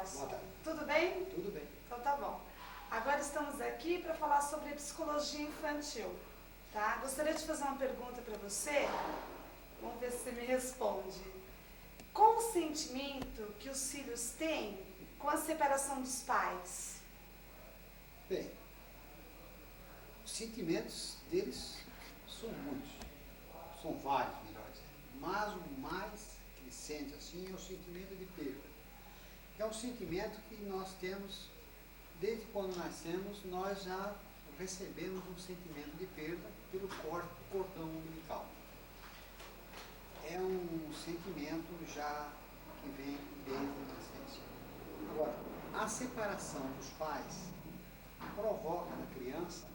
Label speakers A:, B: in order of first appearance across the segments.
A: Nelson.
B: Boa tarde.
A: Tudo bem?
B: Tudo bem.
A: Então tá bom. Agora estamos aqui para falar sobre psicologia infantil, tá? Gostaria de fazer uma pergunta para você. Vamos ver se você me responde. Qual o sentimento que os filhos têm com a separação dos pais?
B: Bem, os sentimentos deles são muitos, são vários, melhor dizendo. Mas o mais que eles sentem assim é o sentimento de perda. É um sentimento que nós temos, desde quando nascemos, nós já recebemos um sentimento de perda pelo cordão umbilical. É um sentimento já que vem desde a nascença. Agora, a separação dos pais provoca na criança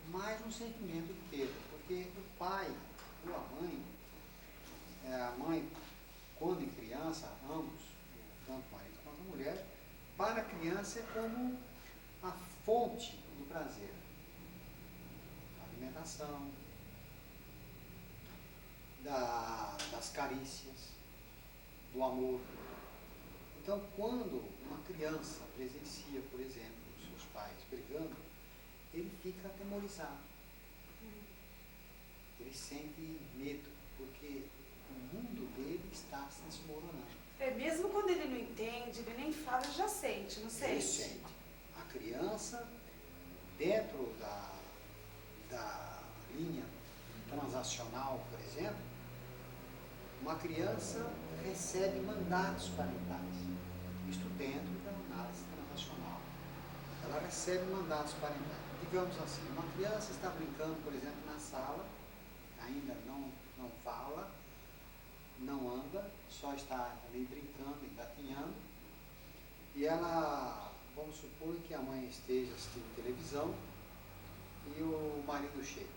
B: mais um sentimento de perda, porque o pai ou a mãe, quando em criança, ambos, tanto o marido quanto a mulher, para a criança é como a fonte do prazer. A alimentação, das carícias, do amor. Então, quando uma criança presencia, por exemplo, os seus pais brigando, ele fica atemorizado. Ele sente medo, porque o mundo dele está se desmoronando.
A: É, mesmo quando ele não entende, ele nem fala, ele já sente, não
B: Ele
A: sente?
B: sente. A criança, dentro da linha transacional, por exemplo, uma criança recebe mandatos parentais. Isto dentro da análise transacional. Ela recebe mandatos parentais. Digamos assim, uma criança está brincando, por exemplo, na sala, ainda não fala, não anda, só está ali brincando, engatinhando, e ela, vamos supor que a mãe esteja assistindo televisão e o marido chega.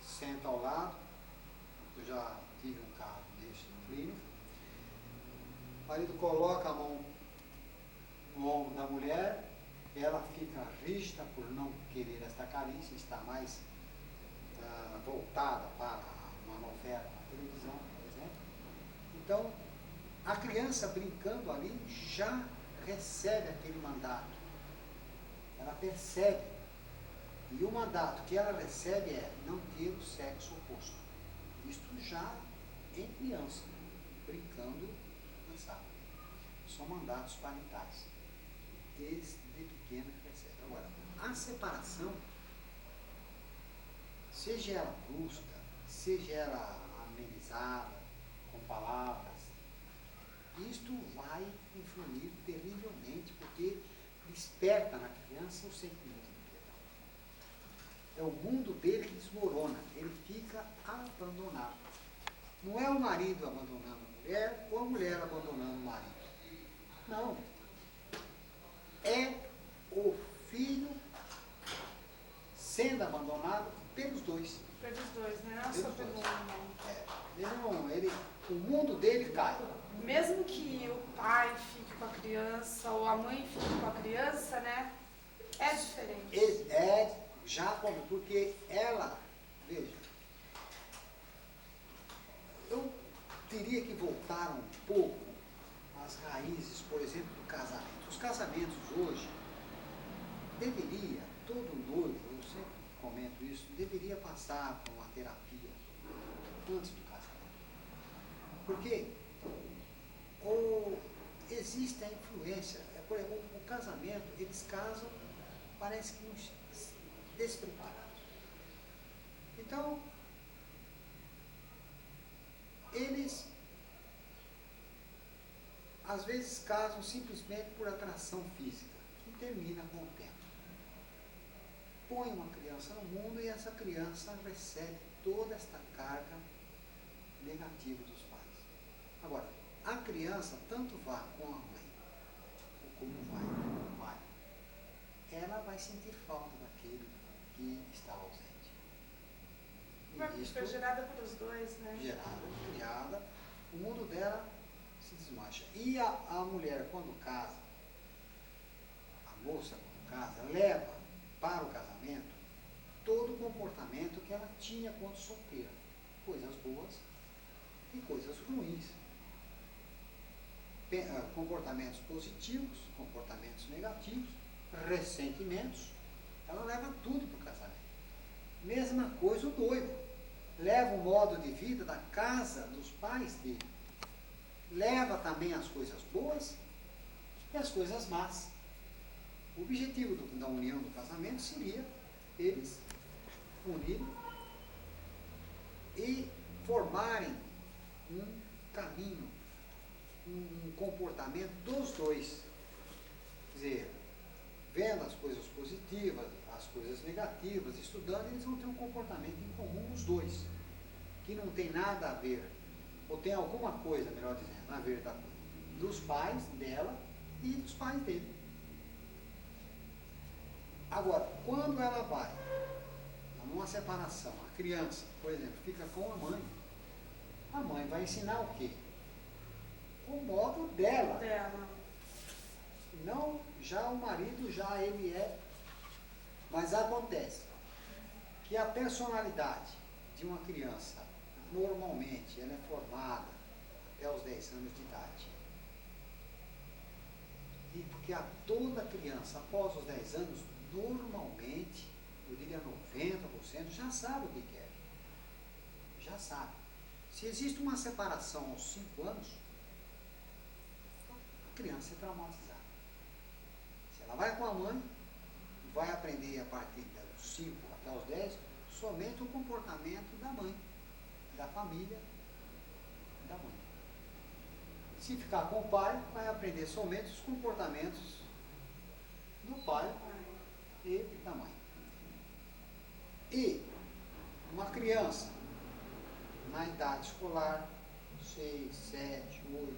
B: Senta ao lado, eu já tive um caso desse no clínico, o marido coloca a mão no ombro da mulher, ela fica rígida por não querer esta carícia, está mais voltada para uma novela na televisão, por exemplo. Então, a criança brincando ali já recebe aquele mandato. Ela percebe. E o mandato que ela recebe é não ter o sexo oposto. Isto já em criança, brincando na sala. São mandatos parentais. Desde pequena que recebe. Agora, a separação, seja ela brusca, seja ela amenizada, com palavras, isto vai influir terrivelmente, porque desperta na criança o sentimento de perdão. É o mundo dele que desmorona, ele fica abandonado. Não é o marido abandonando a mulher ou a mulher abandonando o marido. Não. É o filho sendo abandonado pelos dois.
A: Pelos dois, né? Não só pelo
B: O mundo dele cai.
A: Mesmo que o pai fique com a criança ou a mãe fique com a criança, né? É diferente.
B: Porque ela, veja, eu teria que voltar um pouco às raízes, por exemplo, do casamento. Os casamentos hoje todo noivo, eu sempre comento isso, deveria passar por uma terapia antes do casamento. Porque existe a influência, por exemplo, o casamento, eles casam, parece que uns despreparados. Então, eles às vezes casam simplesmente por atração física, que termina com o tempo. Põe uma criança no mundo e essa criança recebe toda esta carga negativa dos pais. Agora, a criança, tanto vá com a mãe, ou como vai com o pai, ela vai sentir falta daquele que está ausente.
A: Porque foi gerada pelos dois, né?
B: Criada, o mundo dela se desmancha. E a mulher, quando casa, a moça, quando casa, leva para o casamento todo o comportamento que ela tinha quando solteira. Coisas boas e coisas ruins. comportamentos positivos, comportamentos negativos, ressentimentos, ela leva tudo para o casamento. Mesma coisa o noivo. Leva o modo de vida da casa dos pais dele. Leva também as coisas boas e as coisas más. O objetivo da união do casamento seria eles unirem e formarem um caminho, um comportamento dos dois. Quer dizer, vendo as coisas positivas, as coisas negativas, estudando, eles vão ter um comportamento em comum, os dois, que não tem nada a ver, ou tem alguma coisa, melhor dizendo, a ver dos pais dela e dos pais dele. Agora, quando ela vai numa separação, a criança, por exemplo, fica com a mãe vai ensinar o quê? O modo dela. Não, já o marido, já ele é. Mas acontece que a personalidade de uma criança, normalmente, ela é formada até os 10 anos de idade. E porque toda criança, após os 10 anos, normalmente, eu diria 90%, já sabe o que quer. Já sabe. Se existe uma separação aos 5 anos, a criança é traumatizada. Se ela vai com a mãe, vai aprender a partir dos 5 até os 10, somente o comportamento da mãe, da família da mãe. Se ficar com o pai, vai aprender somente os comportamentos do pai e da mãe. E uma criança na idade escolar, 6, 7, 8,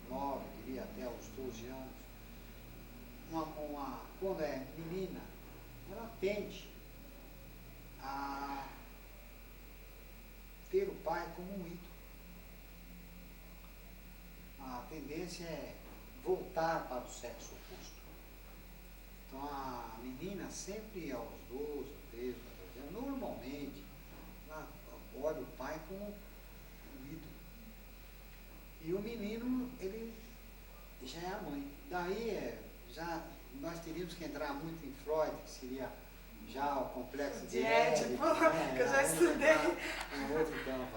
B: 9, diria até os 12 anos, quando é menina, ela tende a ter o pai como um ídolo. A tendência é voltar para o sexo oposto. Então a menina sempre aos 12, 13, 14 anos, normalmente, ela olha o pai como um ídolo. E o menino, ele já é a mãe. Daí já nós teríamos que entrar muito em Freud, que seria já o complexo de Édipo,
A: né? Que eu já estudei.
B: Um outro campo.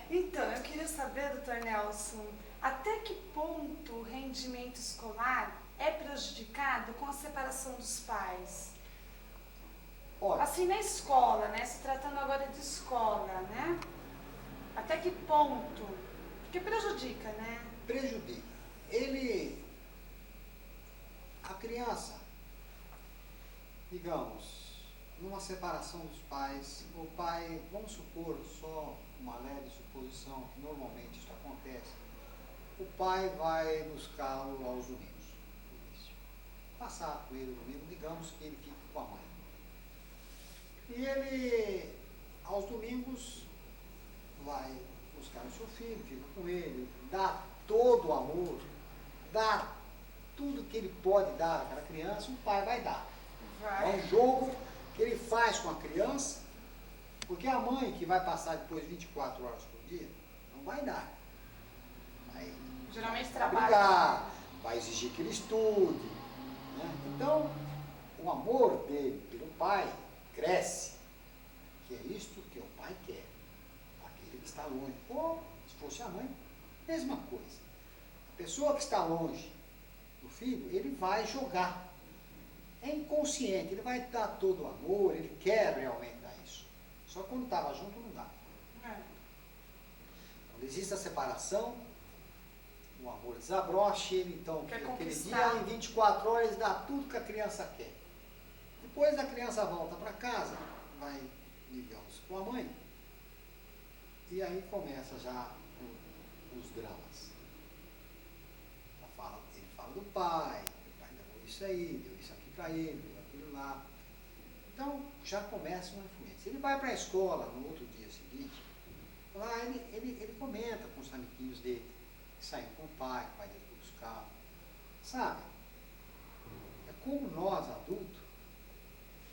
A: Então, eu queria saber, doutor Nelson, até que ponto o rendimento escolar é prejudicado com a separação dos pais?
B: Olha,
A: assim, na escola, né? Se tratando agora de escola, né? Até que ponto? Porque prejudica, né?
B: Prejudica. A criança, digamos, numa separação dos pais, o pai, vamos supor, só uma leve suposição, que normalmente isso acontece, o pai vai buscá-lo aos domingos, passar com ele no domingo, digamos que ele fica com a mãe. E ele, aos domingos, vai buscar o seu filho, fica com ele, dá todo o amor, dá tudo que ele pode dar àquela criança, o pai vai dar. É um jogo que ele faz com a criança, porque a mãe que vai passar depois 24 horas por dia, não vai dar. Vai,
A: geralmente
B: vai
A: trabalha.
B: Brigar, vai exigir que ele estude. Né? Então, o amor dele pelo pai cresce, que é isto que o pai quer, aquele que está longe. Ou, se fosse a mãe, mesma coisa. A pessoa que está longe do filho, ele vai jogar. É inconsciente, ele vai dar todo o amor, ele quer realmente dar isso. Só que quando estava junto, não dá. Quando existe a separação, o amor desabrocha, ele então, aquele dia, em 24 horas, dá tudo que a criança quer. Depois a criança volta para casa, vai, digamos, com a mãe, e aí começa já os dramas. Ele fala do pai, o pai deu isso aí, deu isso aqui para ele, deu aquilo lá. Então já começa uma influência. Ele vai para a escola no outro dia seguinte, lá ele comenta com os amiguinhos dele, que saiu com o pai dele buscar. Sabe? É como nós, adultos,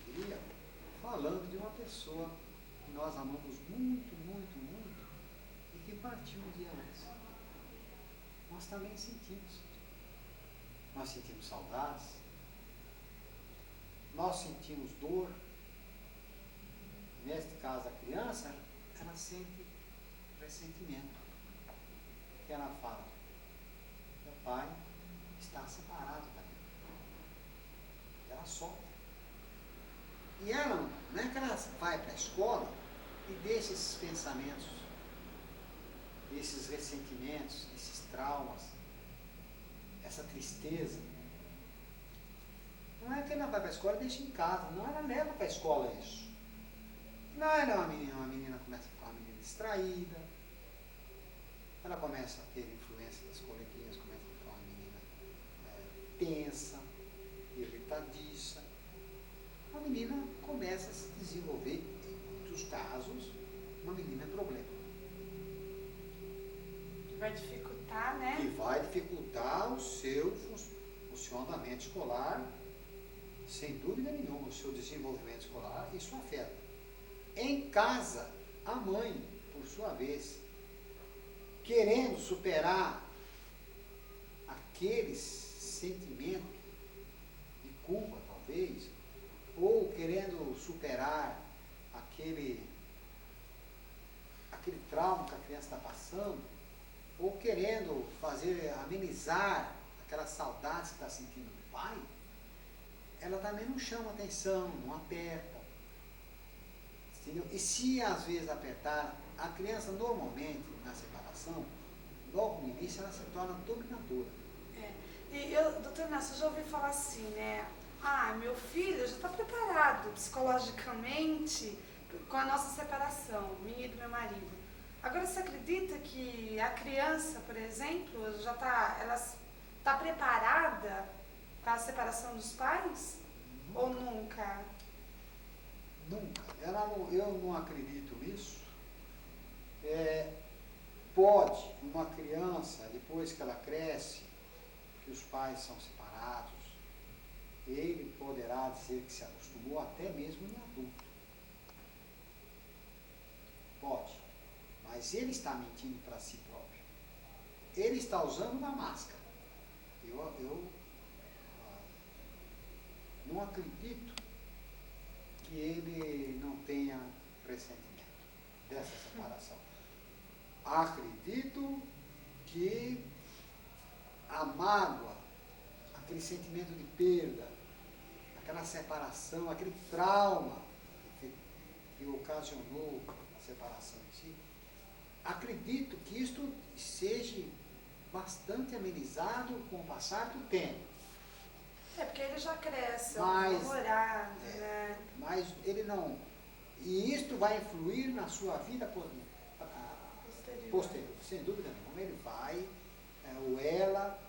B: diria, falando de uma pessoa que nós amamos muito, muito, muito, e que partiu um dia antes. nós também sentimos. Nós sentimos saudades, nós sentimos dor. Neste caso, a criança, ela sente ressentimento. Que ela fala, meu pai está separado da mim. Ela sofre. E ela, não é que ela vai para a escola e deixa esses pensamentos, esses ressentimentos, esses traumas, essa tristeza. Não é que ela vai para a escola e deixa em casa, não, ela leva para a escola isso. Não, ela é uma menina começa a ficar uma menina distraída, ela começa a ter influência das coleguinhas, começa a ficar uma menina tensa, irritadiça. A menina começa a se desenvolver, em muitos casos, uma menina problema.
A: Vai dificultar, né?
B: Que vai dificultar o seu funcionamento escolar, sem dúvida nenhuma, o seu desenvolvimento escolar, isso afeta. Em casa, a mãe, por sua vez, querendo superar aqueles sentimentos de culpa, talvez, ou querendo superar aquele trauma que a criança está passando, ou querendo amenizar aquelas saudades que está sentindo do pai, ela também não chama atenção, não aperta. Entendeu? E se às vezes apertar, a criança normalmente, na separação, logo no início, ela se torna dominadora.
A: E doutor Inácio, eu já ouvi falar assim, né? Meu filho já está preparado psicologicamente com a nossa separação, minha e do meu marido. Agora, você acredita que a criança, por exemplo, ela está preparada para a separação dos pais?
B: Nunca.
A: Ou nunca?
B: Nunca. Eu não acredito nisso. Pode uma criança, depois que ela cresce, que os pais são separados, ele poderá dizer que se acostumou até mesmo em adulto. Pode. Mas ele está mentindo para si próprio. Ele está usando uma máscara. Eu não acredito que ele não tenha ressentimento dessa separação. Acredito que a mágoa, aquele sentimento de perda, aquela separação, aquele trauma que ocasionou a separação em si, acredito que isto seja bastante amenizado com o passar do tempo.
A: Porque ele já cresce,
B: Mas,
A: né?
B: Mas ele não. E isto vai influir na sua vida posterior. Sem dúvida nenhuma. Ele vai, ou ela,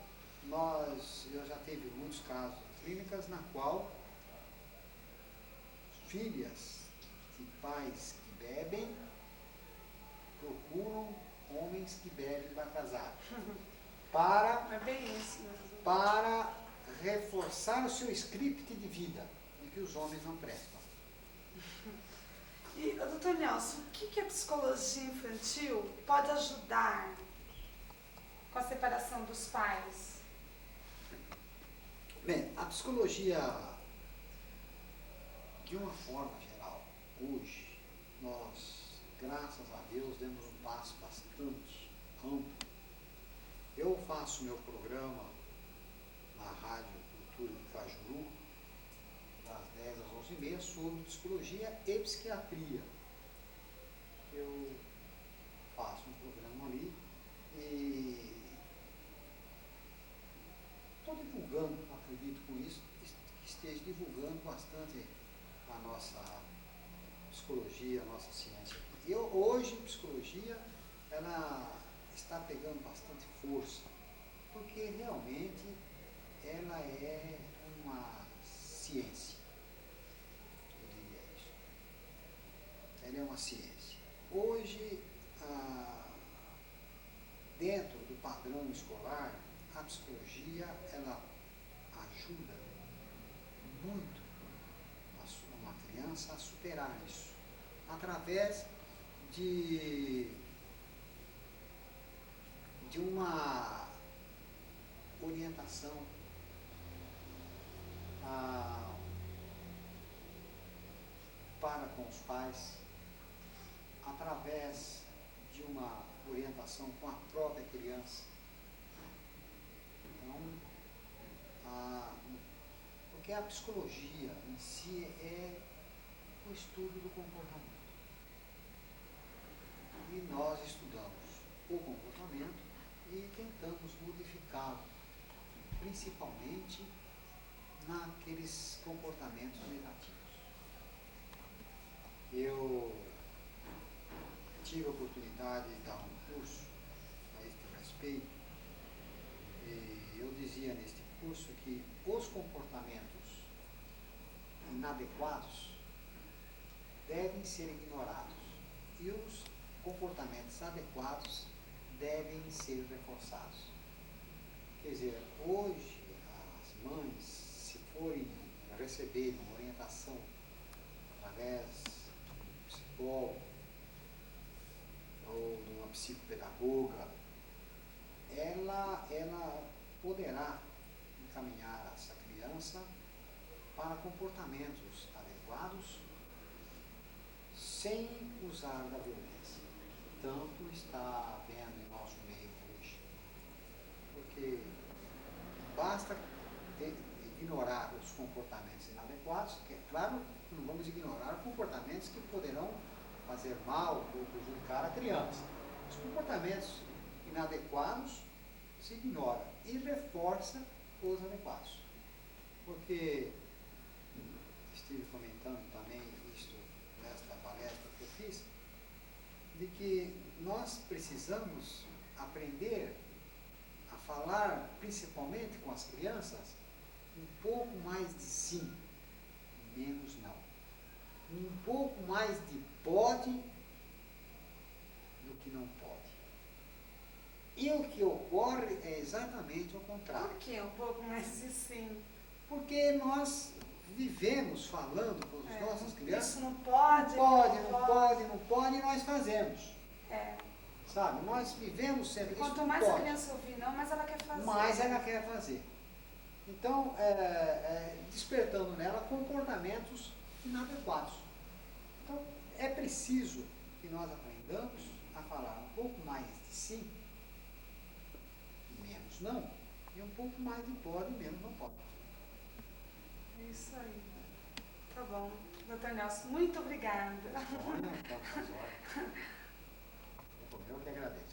B: eu já tive muitos casos de clínicas na qual filhas de pais que bebem procuram homens que bebem para casar.
A: É bem isso mesmo.
B: Para reforçar o seu script de vida, de que os homens não prestam.
A: E, doutor Nelson, o que a psicologia infantil pode ajudar com a separação dos pais?
B: Bem, a psicologia, de uma forma geral, hoje, nós, graças a Deus, demos um passo bastante amplo. Eu faço meu programa na Rádio Cultura de Cajuru, das 10 às 11h30, sobre psicologia e psiquiatria. Eu faço um programa ali e estou divulgando, acredito com isso, que esteja divulgando bastante a nossa psicologia, a nossa ciência. Hoje, a psicologia, ela está pegando bastante força, porque realmente ela é uma ciência, eu diria isso. Ela é uma ciência. Hoje, dentro do padrão escolar, a psicologia, ela ajuda muito uma criança a superar isso, através de uma orientação, para com os pais, através de uma orientação com a própria criança. Então, porque a psicologia em si é o estudo do comportamento. E nós estudamos o comportamento e tentamos modificá-lo, principalmente naqueles comportamentos negativos. Eu tive a oportunidade de dar um curso a este respeito, e eu dizia neste curso que os comportamentos inadequados devem ser ignorados e os comportamentos adequados devem ser reforçados. Quer dizer, hoje as mães, se forem receber uma orientação através de um psicólogo ou de uma psicopedagoga, ela poderá encaminhar essa criança para comportamentos adequados sem usar da violência. Tanto está havendo em nosso meio hoje. Porque basta ignorar os comportamentos inadequados, que é claro, não vamos ignorar comportamentos que poderão fazer mal ou prejudicar a criança. Os comportamentos inadequados se ignora e reforça os adequados. Porque estive comentando também isto nesta palestra que eu fiz, de que nós precisamos aprender a falar, principalmente com as crianças, um pouco mais de sim, menos não. Um pouco mais de pode do que não pode. E o que ocorre é exatamente o contrário.
A: Por que um pouco mais de sim?
B: Porque nós vivemos falando com as nossas crianças.
A: Isso não pode,
B: não pode, e nós fazemos.
A: É.
B: Sabe? Nós vivemos sempre.
A: Quanto mais a criança ouvir não, mais ela quer fazer.
B: Mais ela quer fazer. Então, despertando nela comportamentos inadequados. Então, é preciso que nós aprendamos a falar um pouco mais de sim, menos não, e um pouco mais de pode e menos não pode.
A: É isso aí. Tá bom. Doutor Nelson, muito obrigada.
B: Olha, tá, eu que agradeço.